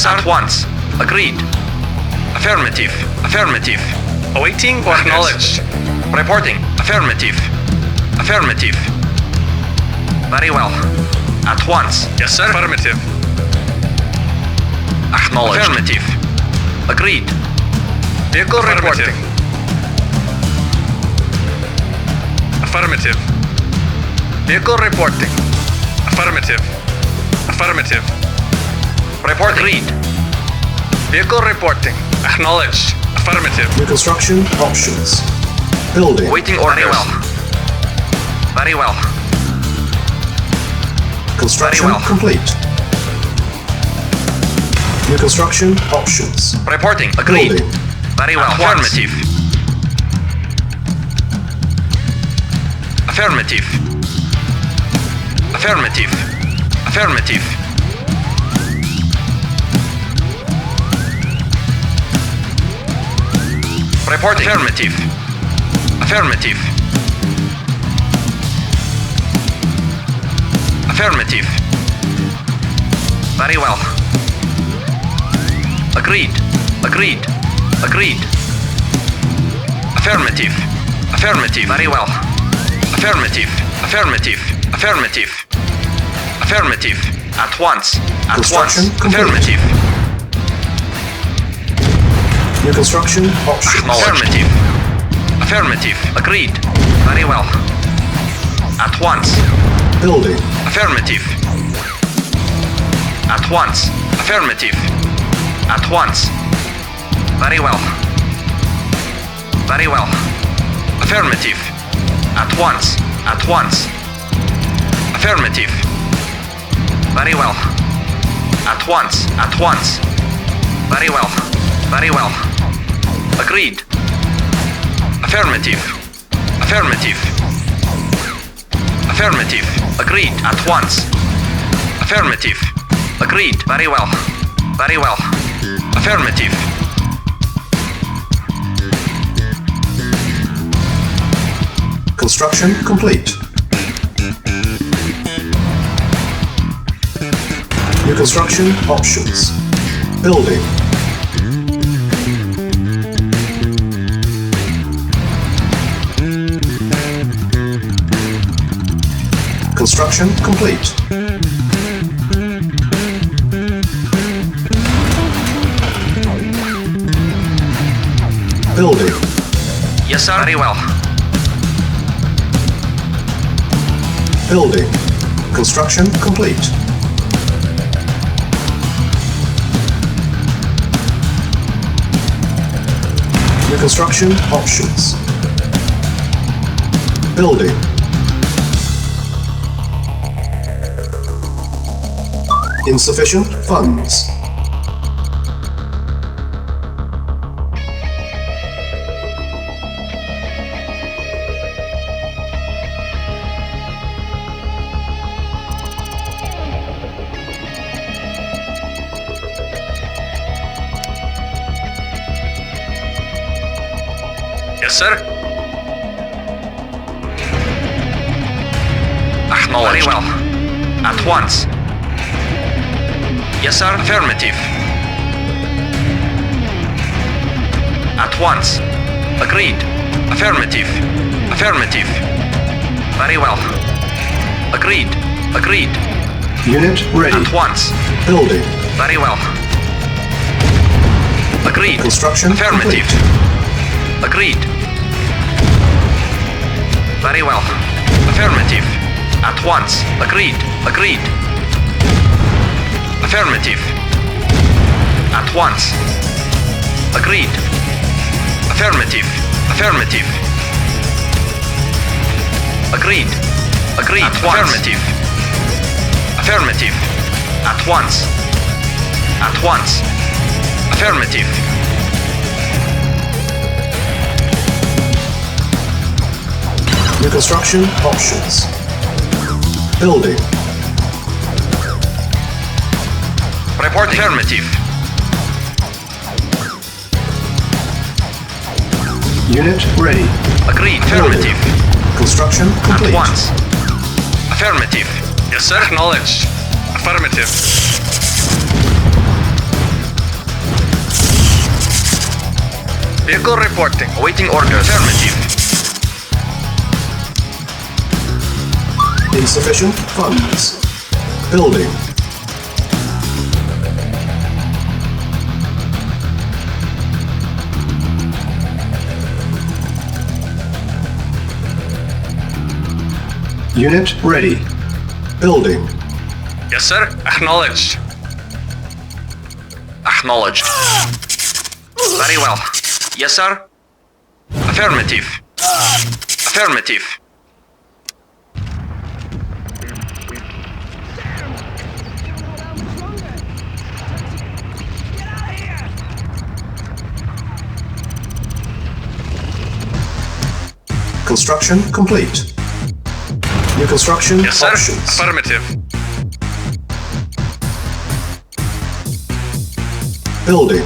Yes, sir. At once. Agreed. Affirmative. Affirmative. Awaiting orders. Acknowledged. Reporting. Affirmative. Affirmative. Very well. At once. Yes, sir. Affirmative. Acknowledged. Affirmative. Agreed. Vehicle reporting. Affirmative. Vehicle reporting. Affirmative. Affirmative. Report. Agreed. Vehicle reporting. Acknowledged. Affirmative. New construction options. Building. Waiting orders. Very well. Very well. Construction Very well. complete. New construction options. Reporting. Agreed. Building. Very well. At once. Affirmative. Affirmative. Affirmative. Affirmative. Reporting. Affirmative. Affirmative. Affirmative. Very well. Agreed. Agreed. Agreed. Affirmative. Affirmative. Very well. Affirmative. Affirmative. Affirmative. Affirmative. At once. At once. Construction complete. Affirmative. New construction options. Affirmative. Affirmative. Agreed. Very well. At once. Building. Affirmative. At once. Affirmative. At once. Very well. Very well. Affirmative. At once. At once. Affirmative. Very well. At once. At once. Very well. Very well. Agreed. Affirmative. Affirmative. Affirmative. Agreed. At once. Affirmative. Agreed. Very well. Very well. Affirmative. Construction complete. New construction options. Building. Construction complete. Building. Yes, sir. Very well. Building. Construction complete. New construction options. Building. Insufficient funds. Yes, sir. Acknowledged. Very well. At once. Yes, sir. Affirmative. At once. Agreed. Affirmative. Affirmative. Very well. Agreed. Agreed. Unit ready. At once. Building. Very well. Agreed. Construction Affirmative. complete. Agreed. Very well. Affirmative. At once. Agreed. Agreed. Affirmative. At once. Agreed. Affirmative. Affirmative. Agreed. Agreed. At once. Affirmative. Affirmative. At once. At once. Affirmative. New construction options. Building. Report affirmative. Unit ready. Agreed. Affirmative. Construction At complete. once. Affirmative. Yes, sir. Acknowledged. Affirmative. Vehicle reporting. Awaiting orders. Affirmative. Insufficient funds. Building. Unit ready. Building. Yes, sir. Acknowledged. Acknowledged. Very well. Yes, sir. Affirmative. Affirmative. Construction complete. New construction Yes, sir. options. Affirmative. Building.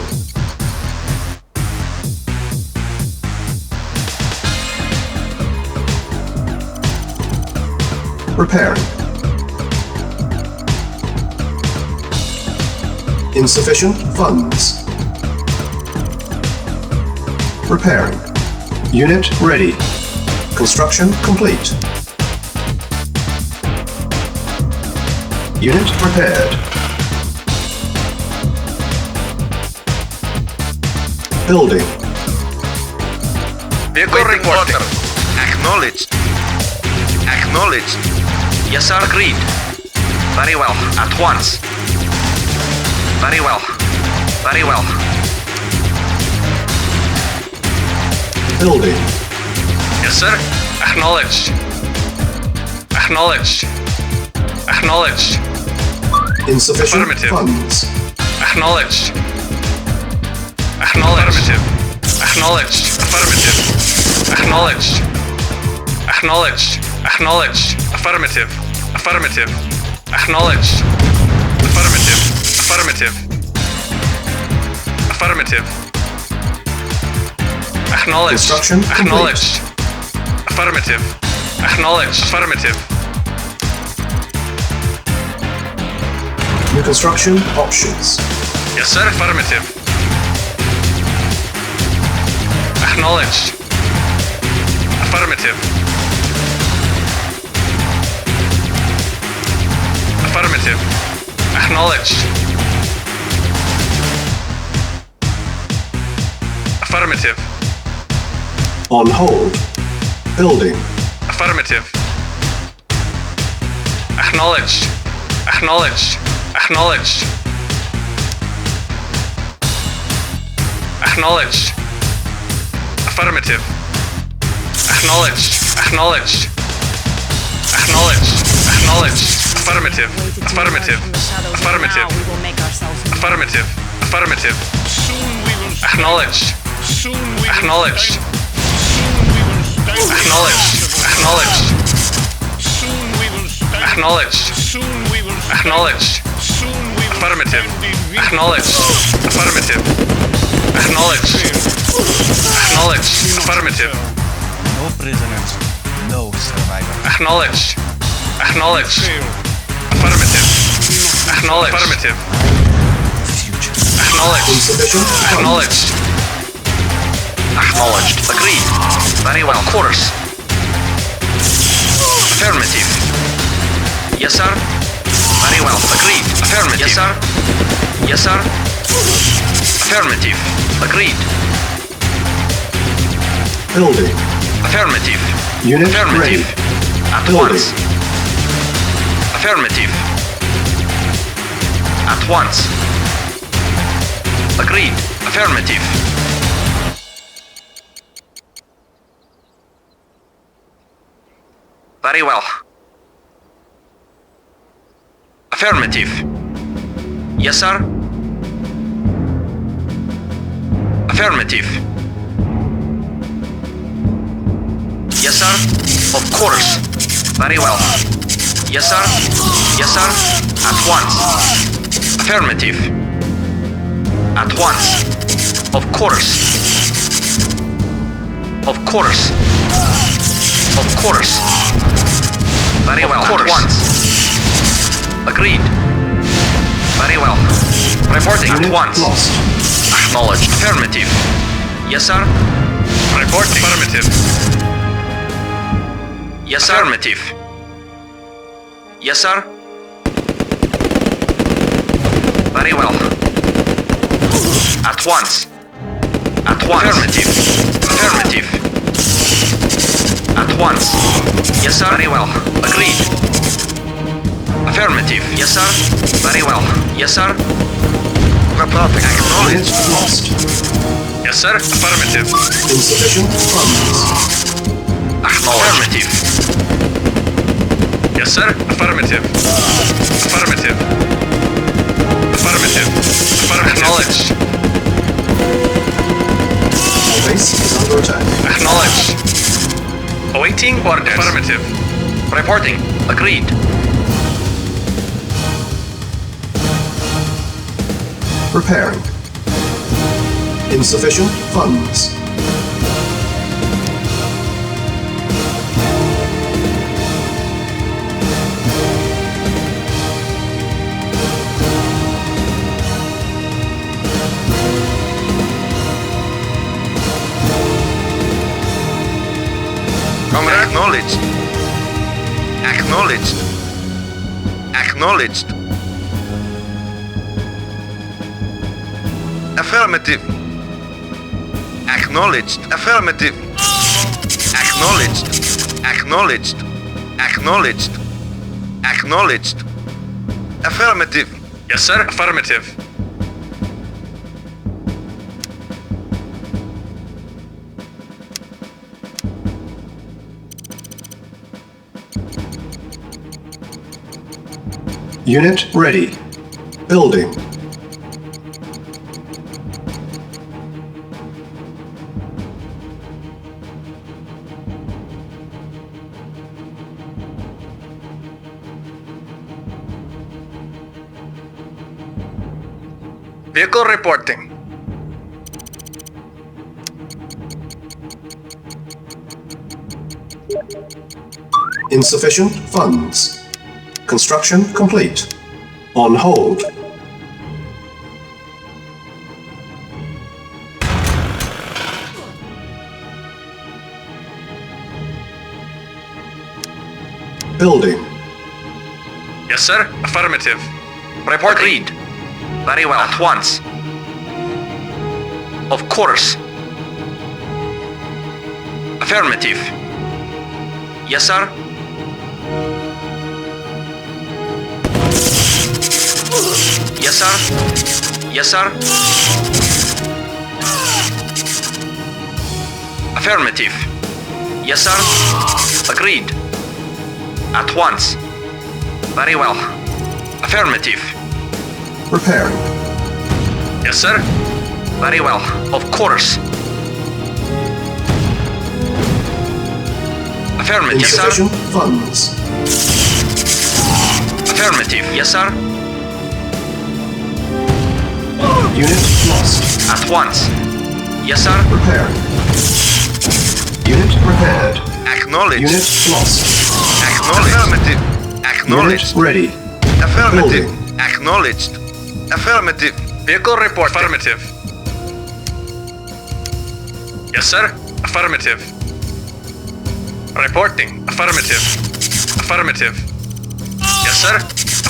Repairing. Insufficient funds. Repairing. Unit ready. Construction complete. Unit repaired. Building. Vehicle Waiting reporting. order. Acknowledged. Acknowledged. Yes, sir. Agreed. Very well. At once. Very well. Very well. Building. Yes, sir. Acknowledged. Acknowledged. Acknowledged. Insufficient Affirmative. funds. Acknowledged. Acknowledged. Acknowledged. Affirmative. Acknowledged. Acknowledged. Acknowledged. Affirmative. Affirmative. Acknowledged. Affirmative. Affirmative. Affirmative. Acknowledged. Construction complete. Acknowledged. Affirmative. Acknowledged. Affirmative. New construction options. Yes, sir. Affirmative. Acknowledged. Affirmative. Affirmative. Acknowledged. Affirmative. On hold. Building. Affirmative. Acknowledged. Acknowledged. Acknowledged. Acknowledged. Affirmative. Acknowledged. Acknowledged. Acknowledged. Acknowledged. Affirmative. Affirmative. Affirmative. Affirmative. Affirmative. Acknowledged. Acknowledged. Acknowledged. Acknowledged. Acknowledged. Acknowledged. Affirmative. Acknowledged. Affirmative. Acknowledged. Acknowledged. Affirmative. No prisoners, no survivors. Acknowledged. Acknowledged. Affirmative. Acknowledged. Affirmative. Future. Acknowledged. Insufficient funds. Acknowledged. Acknowledged. Agreed. Very well. Of course. Affirmative. Yes, sir. Very well. Agreed. Affirmative. Yes, sir. Yes, sir. Affirmative. Agreed. Building. Affirmative. Unit Affirmative. ready. At Building. once. Affirmative. At once. Agreed. Affirmative. Very well. Affirmative. Yes, sir. Affirmative. Yes, sir. Of course. Very well. Yes, sir. Yes, sir. At once. Affirmative. At once. Of course. Of course. Of course. Very well. At once. Agreed. Very well. Reporting at Unit once. lost. Acknowledged. Affirmative. Yes, sir. Reporting. Affirmative. Yes, sir. Affirmative. Yes, sir. Very well. At once. At once. Affirmative. Affirmative. At once. Yes, sir. Very well. Agreed. Affirmative. Yes, sir. Very well. Yes, sir. Acknowledged. Unit lost. Yes, sir. Affirmative. Insufficient funds. Affirmative. Yes, sir. Affirmative. Affirmative. Affirmative. Affirmative. Acknowledged. Our base is under attack. Acknowledged. Awaiting orders. Affirmative. Reporting. Agreed. Repairing. Insufficient funds. Acknowledged. Acknowledged. Acknowledged. Affirmative. Acknowledged. Affirmative. Acknowledged. Acknowledged. Acknowledged. Acknowledged. Affirmative. Yes, sir. Affirmative. Unit ready. Building. Vehicle reporting. Insufficient funds. Construction complete. On hold. Building. Yes, sir. Affirmative. Report. Agreed. Very well. At once. Of course. Affirmative. Yes, sir. Yes, sir. Yes, sir. Affirmative. Yes, sir. Agreed. At once. Very well. Affirmative. Repairing. Yes, sir. Very well. Of course. Affirmative. Yes, sir. Insufficient funds. Affirmative. Yes, sir. Unit lost. At once. Yes, sir. Repairing. Unit repaired. Acknowledged. Unit lost. Acknowledged. Affirmative. Acknowledged. Unit ready. Affirmative. Building. Acknowledged. Affirmative. Vehicle report. Affirmative. Yes, sir. Affirmative. Reporting. Affirmative. Affirmative. Yes, sir.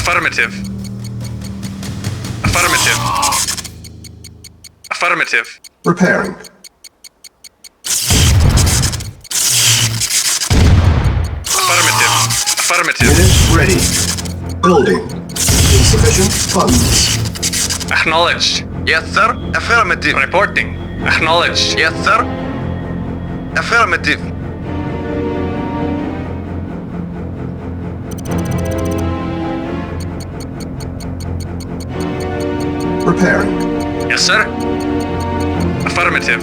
Affirmative. Affirmative. Affirmative. Repairing. Affirmative. Affirmative. Unit ready. Building. Insufficient funds. Acknowledged. Yes, sir. Affirmative. Reporting. Acknowledged. Yes, sir. Affirmative. Repairing. Yes, sir. Affirmative.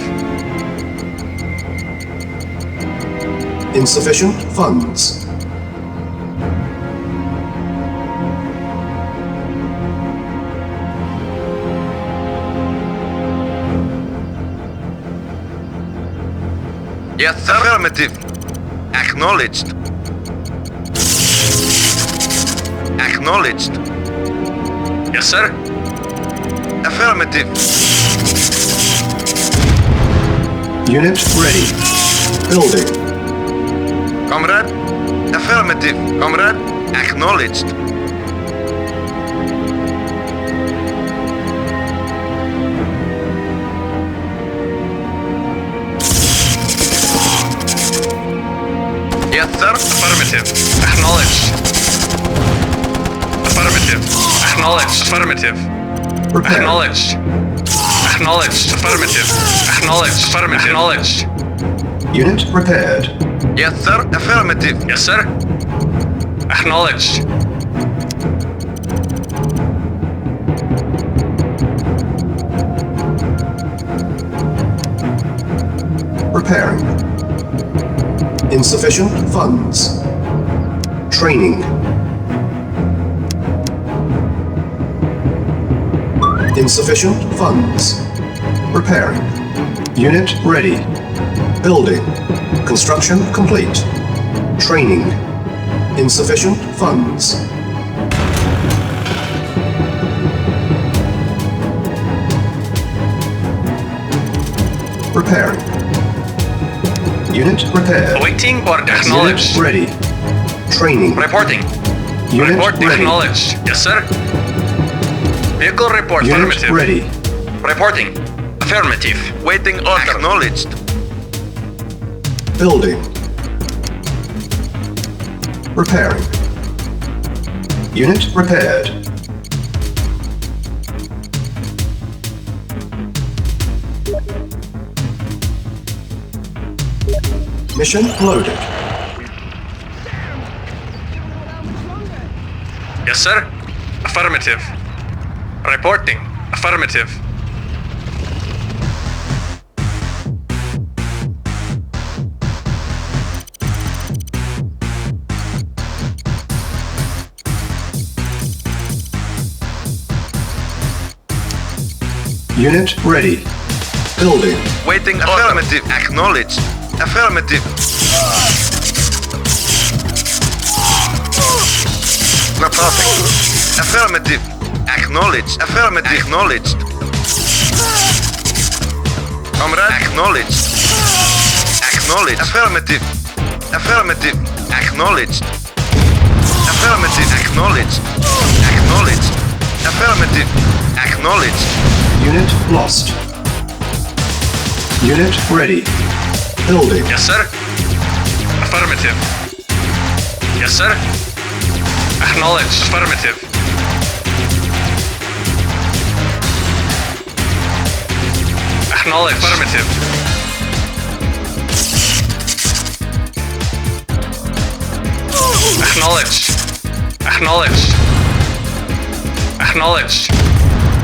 Insufficient funds. Yes, sir. Affirmative. Acknowledged. Acknowledged. Yes, sir. Affirmative. Unit ready. Building. Comrade? Affirmative. Comrade? Acknowledged. Yes, sir. Affirmative. Acknowledged. Affirmative. Acknowledged. Affirmative. Prepare. Acknowledged. Acknowledged. Affirmative. Acknowledged. Affirmative. Acknowledged. Unit prepared. Yes, sir. Affirmative. Yes, sir. Acknowledged. Preparing. Insufficient funds. Training. Insufficient funds. Preparing. Unit ready. Building. Construction complete. Training. Insufficient funds. Preparing. Unit prepared. Awaiting order. Unit Acknowledged. ready. Training. Reporting. Unit Report ready. acknowledged. Yes, sir. Vehicle report. Unit Affirmative. ready. Reporting. Affirmative. Waiting order. Acknowledged. Building. Repairing. Unit repaired. Mission loaded. Yes, sir. Affirmative. Reporting. Affirmative. Unit ready. Building. Waiting order. Affirmative. Acknowledged. Affirmative. Reporting. Affirmative. Acknowledged. Affirmative. Acknowledged. Comrade. Acknowledged. Acknowledged. Affirmative. Affirmative. Acknowledged. Affirmative. Acknowledged. Acknowledged. Affirmative. Acknowledged. Unit lost. Unit ready. Building. Yes, sir. Affirmative. Yes, sir. Acknowledged. Affirmative. Acknowledged. Affirmative. Acknowledged. Acknowledged. Acknowledged.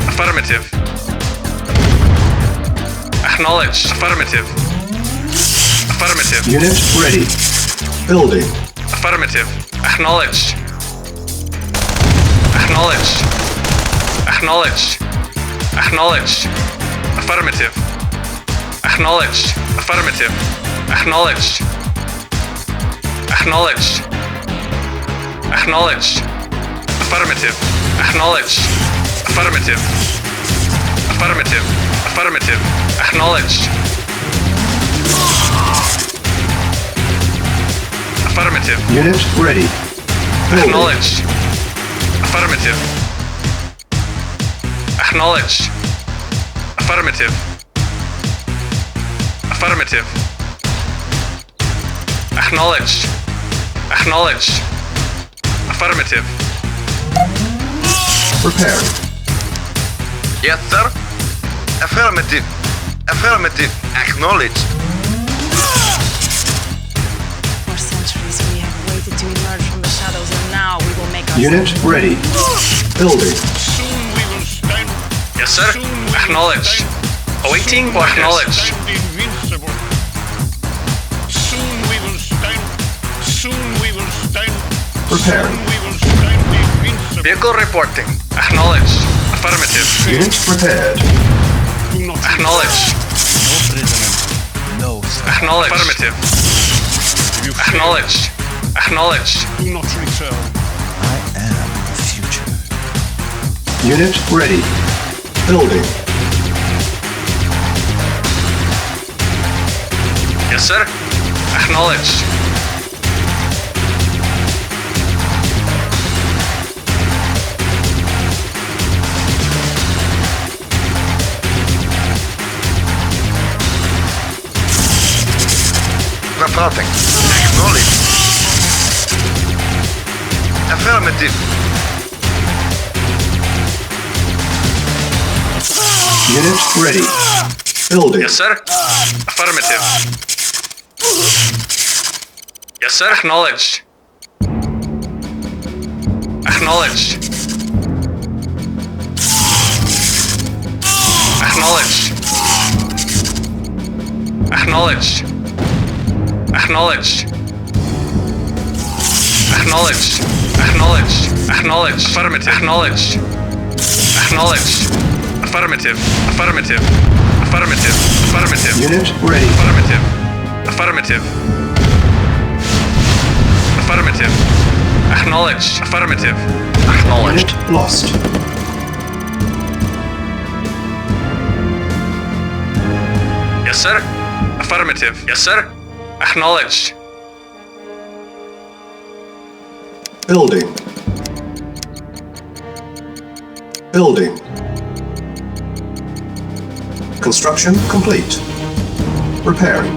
Affirmative. Acknowledged. Affirmative. Affirmative. Unit ready. Building. Affirmative. Acknowledged. Acknowledged. Acknowledged. Acknowledged. Affirmative. Acknowledged. Affirmative. Acknowledged. Acknowledged. Acknowledged. Affirmative. Acknowledged. Affirmative. Affirmative. Affirmative. Acknowledged. Affirmative. Unit ready. Building. Acknowledged. Affirmative. Acknowledged. Affirmative. Affirmative. Acknowledged. Acknowledged. Affirmative. Preparing. Yes, sir. Affirmative. Affirmative. Acknowledged. For centuries we have waited to emerge from the shadows, and now we will make our Unit ready. Building. Soon we will stand. Yes, sir. Soon we will Acknowledged. stand. Awaiting Soon for we will acknowledged. stand invincible. Soon we will stand. Soon we will stand. Preparing. Soon we will stand invincible. Vehicle reporting. Acknowledged. Affirmative. Unit prepared. Do not Acknowledged. No prisoner. No survivor. Acknowledged. Affirmative. You fail. Acknowledged. Acknowledged. Do not return. I am the future. Unit ready. Building. Yes, sir. Acknowledged. Reporting. Acknowledged. Affirmative. Unit ready. Building. Yes, sir. Affirmative. Yes, sir. Acknowledged. Acknowledged. Acknowledged. Acknowledged. Acknowledged. Acknowledged. Acknowledged. Acknowledged. Affirmative. Acknowledged. Acknowledged. Affirmative. Affirmative. Affirmative. Affirmative. Unit ready. Affirmative. Affirmative. Affirmative. Acknowledged. Affirmative. Acknowledged. Unit lost. Yes, sir. Affirmative. Yes, sir. Acknowledged. Building. Building. Construction complete. Repairing.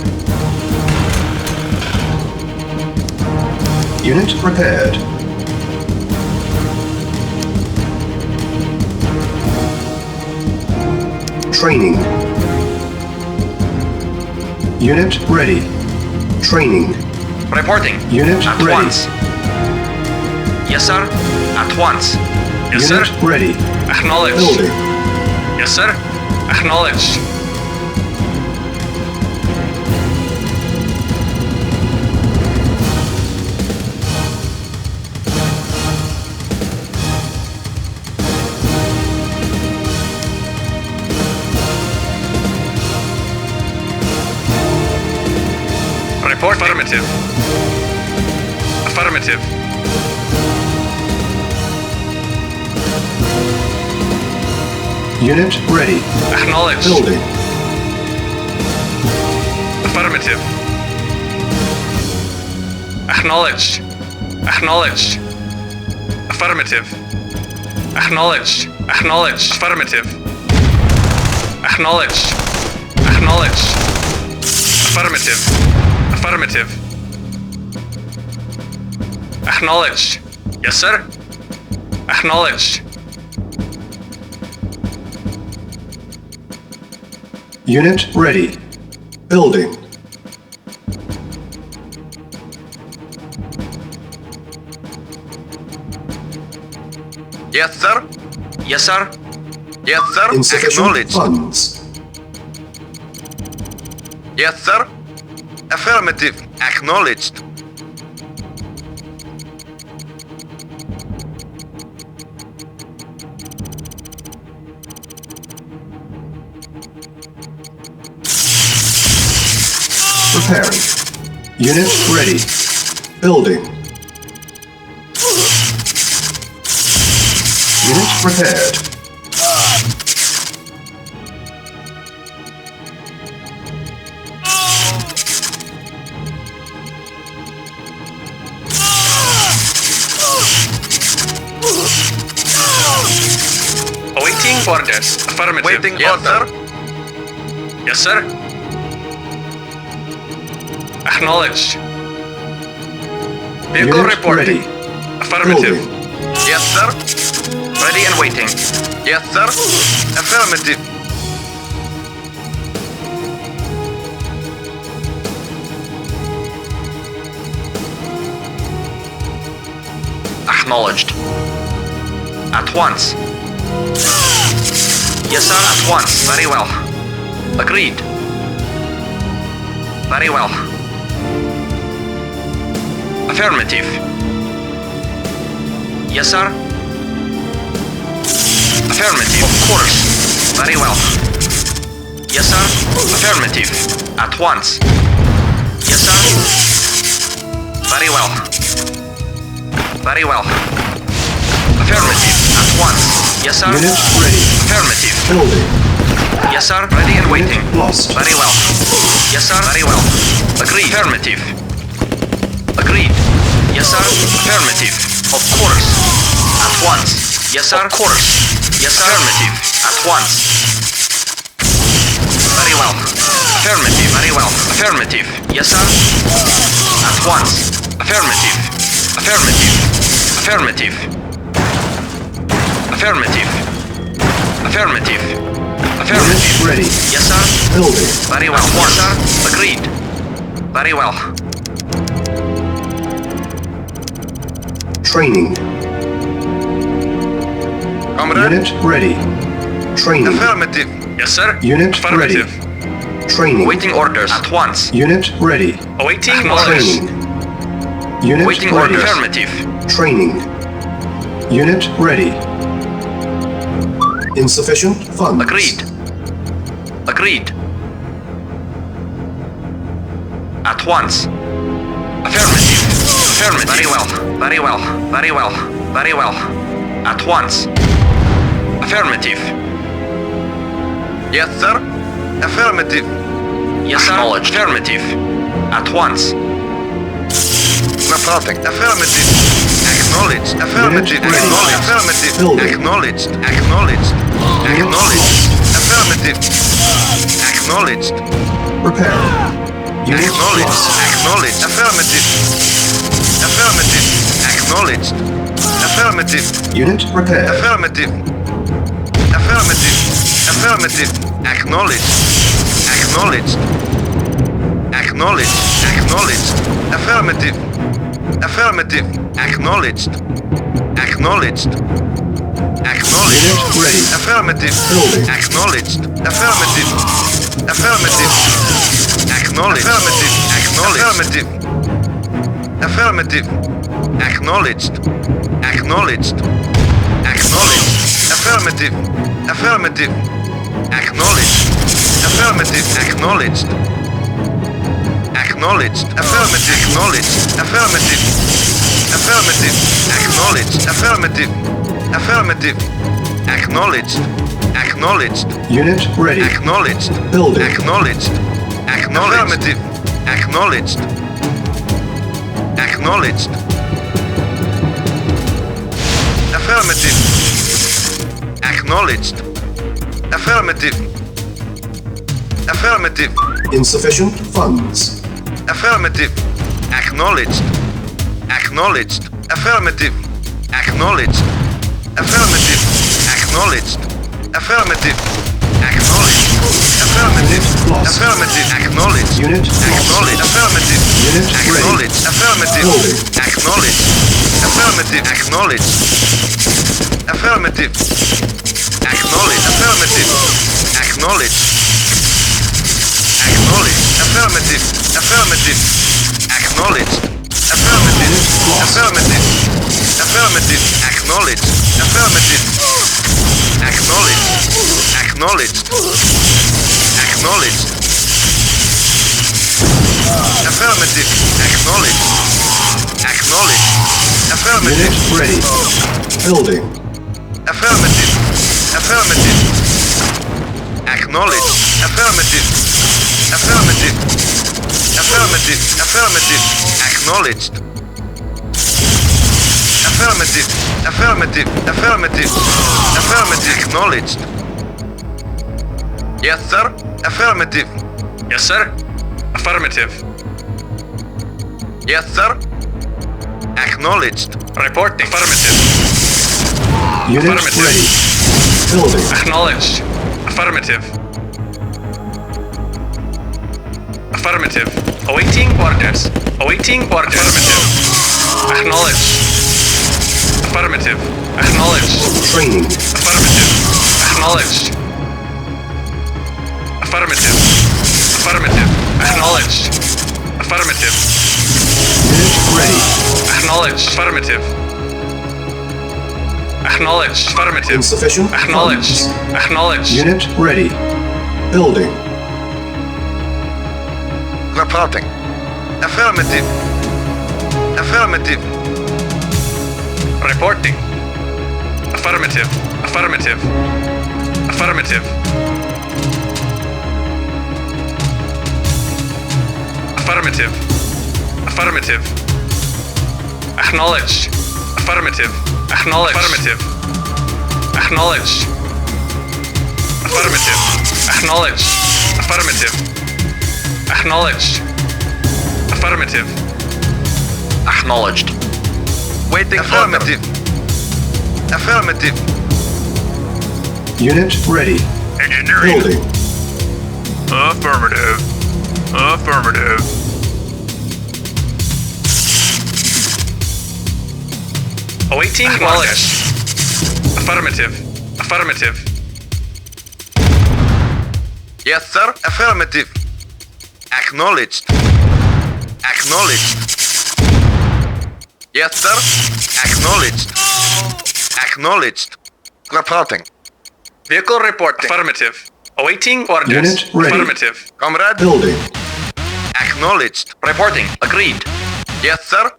Unit repaired. Training. Unit ready. Training. Reporting. Unit At ready. once. Yes, sir. At once. Yes, Unit sir. ready. Acknowledged. Building. Yes, sir. Acknowledged. Report. Affirmative. Affirmative. Unit ready. Acknowledged. Building. Affirmative. Acknowledged. Acknowledged. Affirmative. Acknowledged. Acknowledged. Affirmative. Acknowledged. Acknowledged. Affirmative. Affirmative. Acknowledged. Yes, sir. Acknowledged. Unit ready. Building. Yes, sir. Yes, sir. Yes, sir. Insufficient Acknowledged. funds. Yes, sir. Affirmative. Acknowledged. Preparing. Unit ready. Building. Unit prepared. Awaiting orders. Affirmative. Waiting Yes, order. sir. Yes, sir. Acknowledged. Vehicle Unit reporting. ready. Affirmative. Building. Yes, sir. Ready and waiting. Yes, sir. Affirmative. Acknowledged. At once. Yes, sir, at once. Very well. Agreed. Very well. Affirmative. Yes, sir. Affirmative. Of course. Very well. Yes, sir. Affirmative. At once. Yes, sir. Very well. Very well. Affirmative. At once. Yes, sir. Unit ready. Affirmative. Building. Yes, sir. Ready and waiting. Unit lost. Very well. Yes, sir. Very well. Agreed. Affirmative. Agreed. Yes, sir. Affirmative. Of course. At once. Yes, sir. Of course. Yes, sir. Affirmative. At once. Very well. Affirmative. Very well. Affirmative. Yes, sir. At once. Affirmative. Affirmative. Affirmative. Affirmative. Affirmative. Unit Affirmative. ready. Yes, sir. Building. Very well. Yes, sir. Agreed. Very well. Training. Comrade. Unit ready. Training. Affirmative. Yes, sir. Unit ready. Training. Waiting orders at once. Unit ready. Awaiting orders. Training. Unit Waiting ready. orders. Affirmative. Training. Unit ready. Insufficient funds. Agreed. Agreed. At once. Affirmative. Affirmative. Very well. Very well. Very well. Very well. At once. Affirmative. Yes, sir. Affirmative. Yes, sir. Acknowledged. Affirmative. At once. Reporting. Affirmative. Acknowledged. Affirmative. Unit ready. Acknowledged. Affirmative. Building. Acknowledged. Acknowledged. Acknowledged. Affirmative. Acknowledged. Repair. Unit Acknowledged. lost. Acknowledged. Affirmative. Affirmative. Acknowledged. Affirmative. Unit repaired. Affirmative. Affirmative. Affirmative. Acknowledged. Acknowledged. Acknowledged. Acknowledged. Affirmative. Affirmative. Acknowledged. Acknowledged. Acknowledged. Unit ready. Affirmative. Building. Acknowledged. Affirmative. Affirmative. Acknowledged. Affirmative. Affirmative. Affirmative. Acknowledged. Acknowledged. Acknowledged. Affirmative. Affirmative. Acknowledged. Affirmative. Acknowledged. Acknowledged. Affirmative. Acknowledged. Affirmative. Affirmative. Acknowledged. Affirmative. Affirmative. Acknowledged. Acknowledged. Unit ready. Acknowledged. Building. Acknowledged. Affirmative. Acknowledged. Acknowledged. Affirmative. Acknowledged. Affirmative. Affirmative. Insufficient funds. Affirmative. Acknowledged. Acknowledged. Affirmative. Acknowledged. Affirmative. Acknowledged. Affirmative. Acknowledged. Affirmative. Lost. Affirmative. Acknowledged. Unit lost. Acknowledged. Affirmative. Unit ready. Acknowledged. Affirmative. Building. Acknowledged. Affirmative. Acknowledged. Affirmative. Acknowledged. Affirmative. Acknowledged. Acknowledged. Affirmative. Affirmative. Acknowledged. Affirmative. Affirmative. Affirmative. Acknowledged. Affirmative. Acknowledged. Acknowledged. Acknowledged. Affirmative. Acknowledged. Acknowledged. Affirmative. Unit ready. Building. Affirmative. Affirmative. Acknowledged. Affirmative. Affirmative. Affirmative. Affirmative. Acknowledged. Affirmative. Affirmative. Affirmative. Affirmative. Acknowledged. Yes, sir. Affirmative. Yes, sir. Affirmative. Yes, sir. Acknowledged. Reporting. Affirmative. Unit Affirmative. ready. Building. Acknowledged. Affirmative. Affirmative. Awaiting orders. Awaiting orders. Affirmative. Acknowledged. Affirmative. Acknowledged. Training. Affirmative. Acknowledged. Affirmative. Affirmative. Acknowledged. Affirmative. Unit ready. Acknowledged. Affirmative. Acknowledged. Affirmative. Insufficient Acknowledged. funds. Acknowledged. Unit ready. Building. Reporting. Affirmative. Affirmative. Reporting. Affirmative. Affirmative. Affirmative. Affirmative. Affirmative. Acknowledged. Affirmative. Acknowledged. Affirmative. Acknowledged. Affirmative. Acknowledged. Affirmative. Acknowledged. Affirmative. Acknowledged. Waiting Affirmative. Affirmative. Unit ready. Engineering. Building. Affirmative. Affirmative. Awaiting knowledge. Affirmative. Affirmative. Yes, sir. Affirmative. Acknowledged. Acknowledged. Yes, sir. Acknowledged. Acknowledged. Reporting. Vehicle reporting. Affirmative. Awaiting orders. Unit ready. Affirmative. Comrade. Building. Acknowledged. Reporting. Agreed. Yes, sir.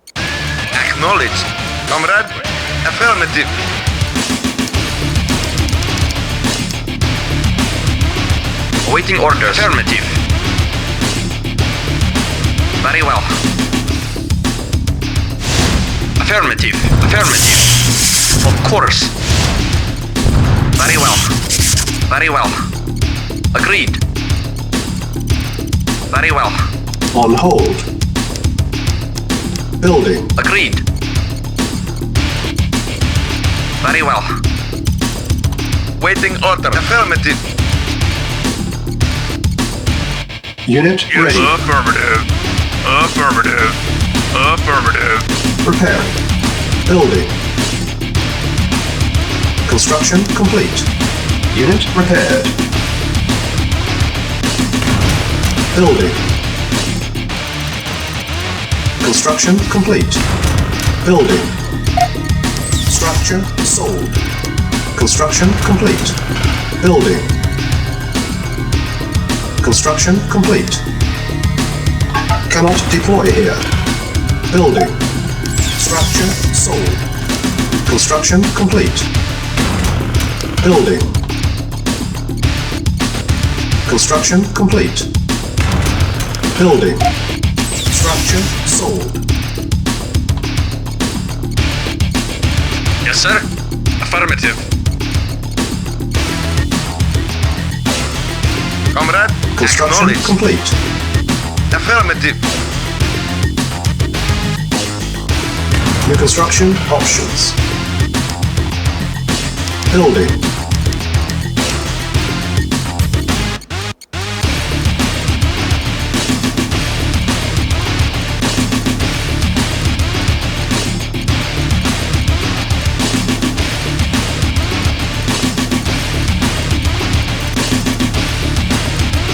Acknowledged. Comrade. Affirmative. Awaiting orders. Affirmative. Very well. Affirmative. Affirmative. Of course. Very well. Very well. Agreed. Very well. On hold. Building. Agreed. Very well. Waiting order. Affirmative. Unit ready. Affirmative. Affirmative. Affirmative. Preparing. Building. Construction complete. Unit repaired. Building. Construction complete. Building. Structure sold. Construction complete. Building. Construction complete. Cannot deploy here. Building. Structure sold. Construction complete. Building. Construction complete. Building. Structure sold. Yes, sir. Affirmative. Comrade. Construction Acknowledged. complete. Affirmative. New construction options. Building.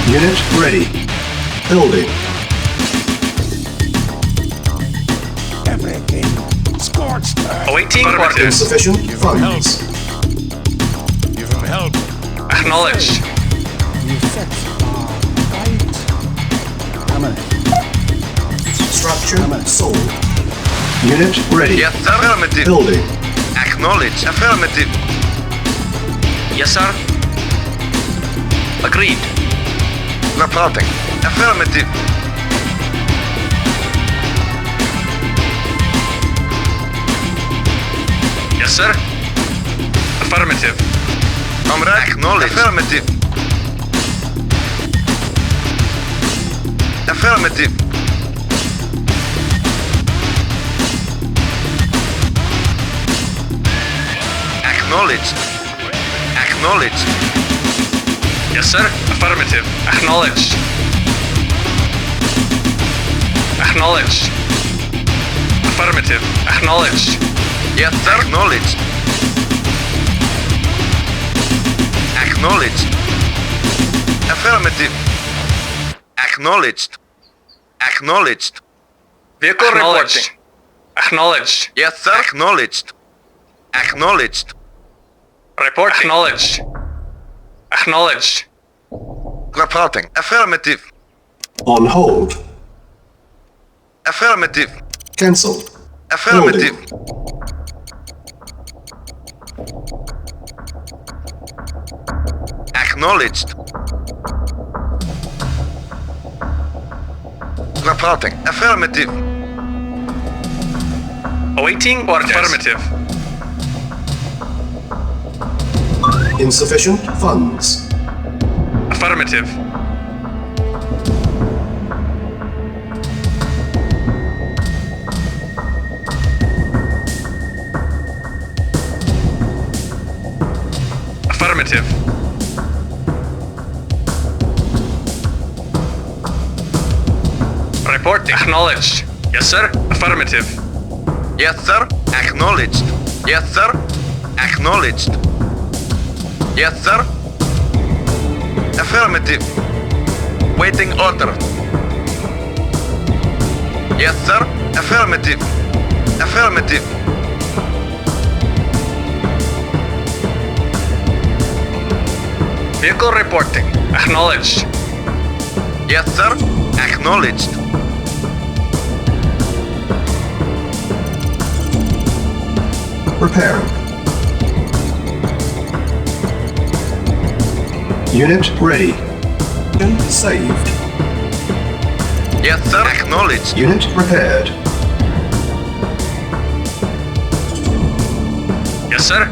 Unit ready. Building. Everything scorched earth. Awaiting orders. Insufficient funds. Give him help. Acknowledged. The effects are quite Structure sold. Unit ready. Yes, sir. Affirmative. Building. Acknowledged. Affirmative. Yes, sir. Agreed. Reporting. Affirmative. Yes, sir. Affirmative. Comrade. Acknowledged. Affirmative. Affirmative. Acknowledged. Acknowledged. Yes, sir. Affirmative. Acknowledged. Acknowledged. Affirmative. Acknowledged. Yes, sir. Acknowledged. Acknowledged. Affirmative. Acknowledged. Acknowledged. Vehicle reporting. Acknowledged. Yes, sir. Acknowledged. Acknowledged. Report acknowledged. Acknowledged. Reporting. Affirmative. On hold. Affirmative. Cancelled. Affirmative. Acknowledged. Reporting. Affirmative. Awaiting orders. Affirmative. Insufficient funds. Affirmative. Affirmative. Reporting. Acknowledged. Yes, sir. Affirmative. Yes, sir. Acknowledged. Yes, sir. Acknowledged. Yes, sir. Affirmative. Waiting order. Yes, sir. Affirmative. Affirmative. Vehicle reporting. Acknowledged. Yes, sir. Acknowledged. Repairing. Unit ready. Saved. Yes, sir. Acknowledged. Unit repaired. Yes, sir.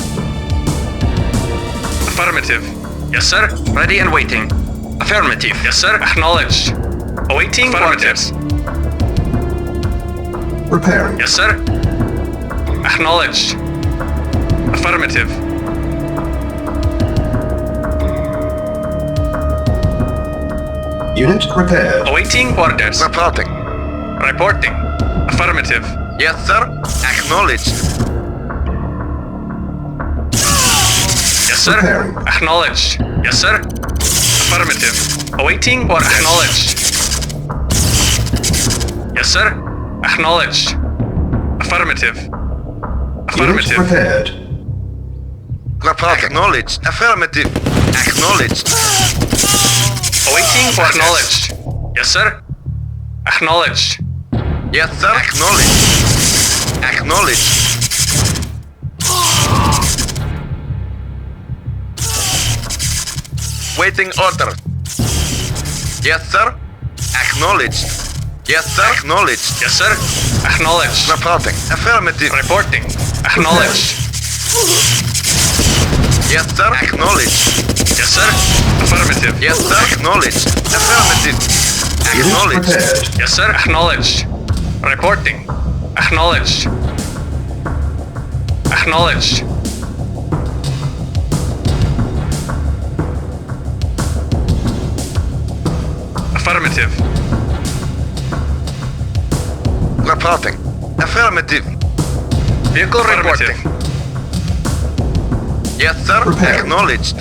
Affirmative. Yes, sir. Ready and waiting. Affirmative. Yes, sir. Acknowledged. Awaiting orders. Repairing. Yes, sir. Acknowledged. Affirmative. Unit repaired. Awaiting orders. Reporting. Reporting. Affirmative. Yes, sir. Acknowledged. Yes, sir. Repairing. Acknowledged. Yes, sir. Affirmative. Awaiting orders. Acknowledged. Yes, sir. Acknowledged. Affirmative. Unit Affirmative. repaired. Reporting. Acknowledged. Affirmative. Acknowledged. Awaiting orders. Acknowledged. Yes, sir. Acknowledged. Yes, sir. Acknowledged. Acknowledged. Waiting order. Yes, sir. Acknowledged. Yes, sir. Acknowledged. Yes, sir. Acknowledged. Reporting. Affirmative. Reporting. Acknowledged. Yes, sir. Acknowledged. Yes, sir. Affirmative. Yes, sir. Acknowledged. Affirmative. Unit Acknowledged. repaired. Yes, sir. Acknowledged. Reporting. Acknowledged. Acknowledged. Affirmative. Reporting. Affirmative. Vehicle reporting. Yes, sir. Repair. Acknowledged.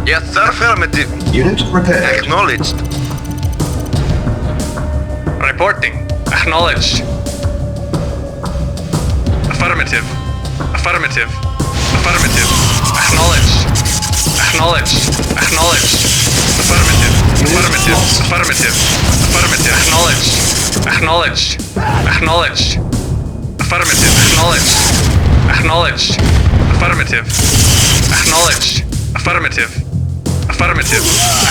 Yes, sir. Affirmative. Unit repaired. Acknowledged. Reporting. Acknowledged. Affirmative. Affirmative. Affirmative. Acknowledged. Acknowledged. Acknowledged. Affirmative. Affirmative. Affirmative. Affirmative. Acknowledged. Acknowledged. Acknowledged. Affirmative. Acknowledged. Acknowledged. Affirmative. Acknowledged. Affirmative. Affirmative.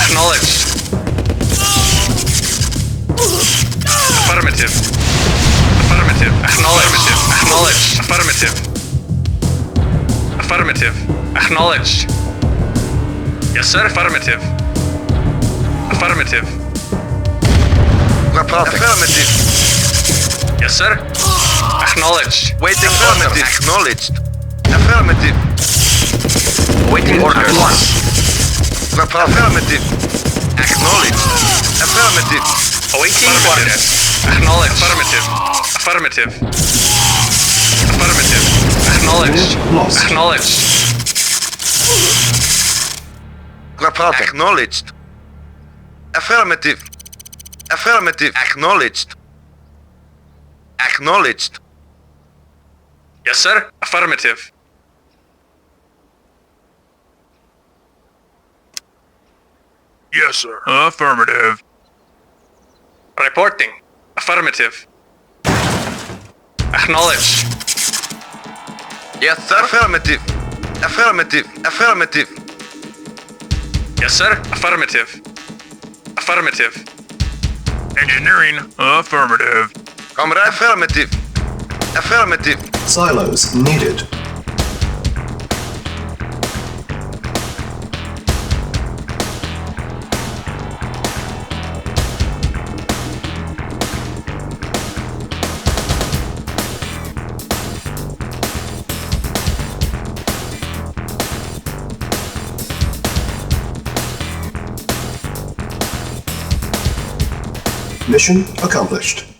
Acknowledged. Affirmative. Affirmative. Acknowledged. Acknowledged. Affirmative. Affirmative. Acknowledged. Yes, sir. Affirmative. Affirmative. Reporting. Affirmative. Yes, sir. Acknowledged. Waiting affirmative. Acknowledged. Affirmative. Waiting Unit orders. lost. Report. Affirmative. Acknowledged. Affirmative. Awaiting orders. Acknowledged. Affirmative. Affirmative. Affirmative. Acknowledged. Unit lost. Acknowledged. Report. Acknowledged. Affirmative. Affirmative. Acknowledged. Acknowledged. Yes, sir. Affirmative. Yes, sir. Affirmative. Reporting. Affirmative. Acknowledged. Yes, sir. Affirmative. Affirmative. Affirmative. Yes, sir. Affirmative. Affirmative. Engineering. Affirmative. Comrade. Affirmative. Affirmative. Silos needed. Mission accomplished.